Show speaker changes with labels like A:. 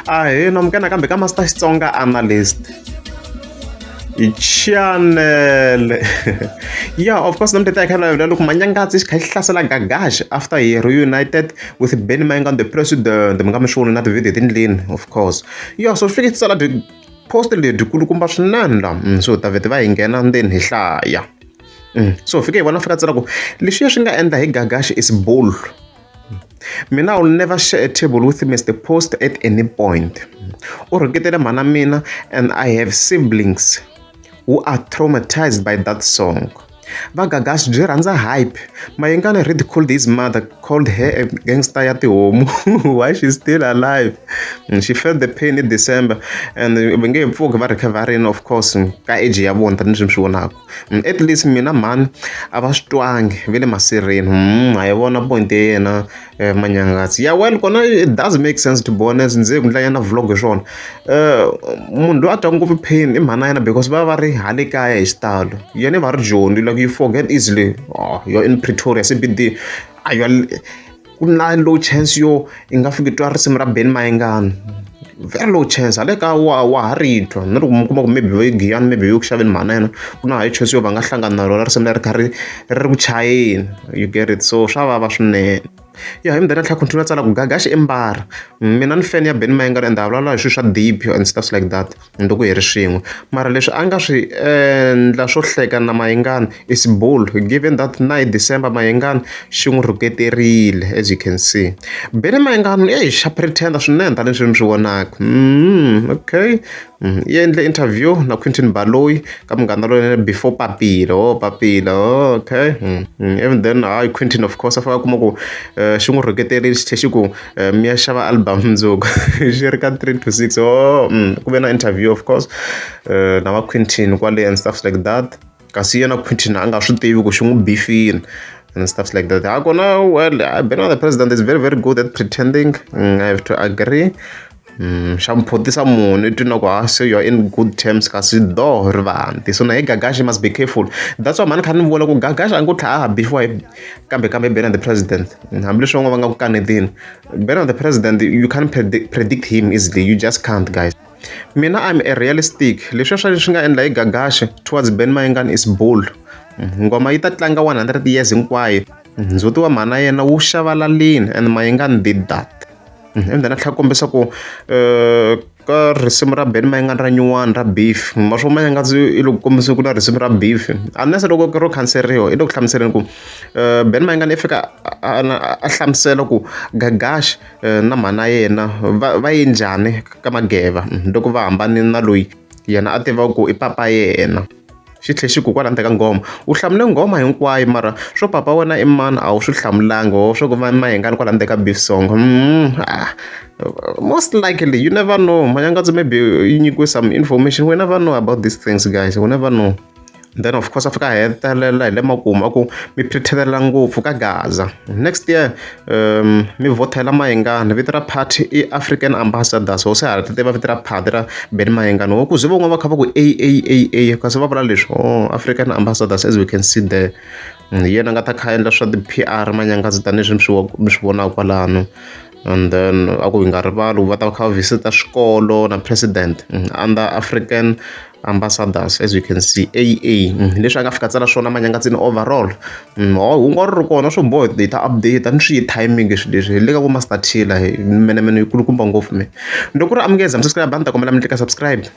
A: nomkena kambe ka Master Xitsonga analyst channel. Yeah, of course, I'm the look Manyangatsi is hlasela Gagash after he reunited with Benny Mayengani, the president, the Mangamashon, not the video didn't lean, of course. Yeah, so figure it's a posted the Kulukumba Shananda, so David Mayengani and then Hisha. So figure one of Katsago, Lishishinga and the Gagash is bold. Mina will never share a table with Mr. Post at any point. Or get a manamina, and I have siblings who are traumatized by that song. Gagash Jiranza hype. Mayengani ridiculed his mother, called her a gangster at home. Why she's still alive? She felt the pain in December, and when gave folk recovering, of course, at least mina man, I was strong, really masirin. I want a point there. Manyangatsi. Yeah, well, it does make sense to be honest. Nze kundlayana vlog shona. Mundu atangu pain imana because bavari halika ya style. You never join, like you forget easily. Oh, you're in Pretoria, CBD. Kuna low chance yo ingafika simra Ben Mayengani. Very low chance. Aleka wa harito. Naru maybe Gian, maybe you shavin manana. Kuna I chance yo bangahlangana ro simra kari ruchain. You get it. So shava bashne. Yeah, him that continue to Gagash embar. Minan fenya Ben Mayengani and Avla shusha deep and stuff like that. And the way reshingo. Maralesh angashi and la shotleka na Mayengani is bold. Given that night December Mayengani shungu get real, as you can see. Ben Mayengani pretend that okay. Yeah, in the interview na Quentin Baloyi kamngana before Papilo, okay. Even then Quentin of course afa kumoko shungu rogeteri steshiku mia shava album nzogo jerika 3 to 6 kubena interview of course na Quentin kwale and stuff like that kasi na Quentin anga shutivi ku shungu beefing and stuff like that. Well, the president is very, very good at pretending. I have to agree. So you're in good terms kasi do rvanti. So na Gagash must be careful. That's why man can vola ko Gagash ango tha before I kambe Ben the president. I'm sure ngwa kanedin. Ben the president, you can't predict him easily. You just can't, guys. Mina, I'm a realistic. Leshosha shinga and like Gagash towards Ben Mayengani is bold. Ngoma itatlanga 100 years hinkwayo. Nzoto wa mana yena wu xavala lini and Mayengani did that. And then I kombisa ko ka risimu ra Ben Mayengani ra nyuwana ra beef. Masho Manyangatsi ilo kombisa ku na risimu ra beef. Unless loko ro canceriwa ilo hlamusela ku Ben Mayengani ifika a hlamusela ku Gagash na mana yena va yinjani ka mageva loko va hambane na loyi yena a tiva ku I papa yena. Xitlexiku kwala ndzeka ngoma u hlamule ngoma hinkwayo mara swo papa wena I mani a wu swi hlamulanga swo ku va Mayengani kwala ndzeka beef song. Most likely you never know. Manyangatsi maybe you nyikiwe some information. We never know about these things, guys. We never know. Then of course afika hetelela le makumu aku mi pretendela ngopfu ka Gaza. Next year mi votela Mayengani vito ra party I African ambassador. So se harate va vito ra party ra Ben Mayengani wo ku zivo ngwa va khava ku AAAA kasi va vula leswo African ambassadors, as we can see there. Yena nga ta khaendla swa the PR Manyangatsi tani swi vona kwalano. And then aku nga rivali va ta kha visita swikolo na president under African ambassadors, as you can see AA leswi anga fika tsala swona Manyangatsi overall ungori kona swo boho data update and swi timing leswi le ka ku master chila mene yikulukumba ngopfu me ndokuri amukeza subscribe banda kombela mi tlika subscribe.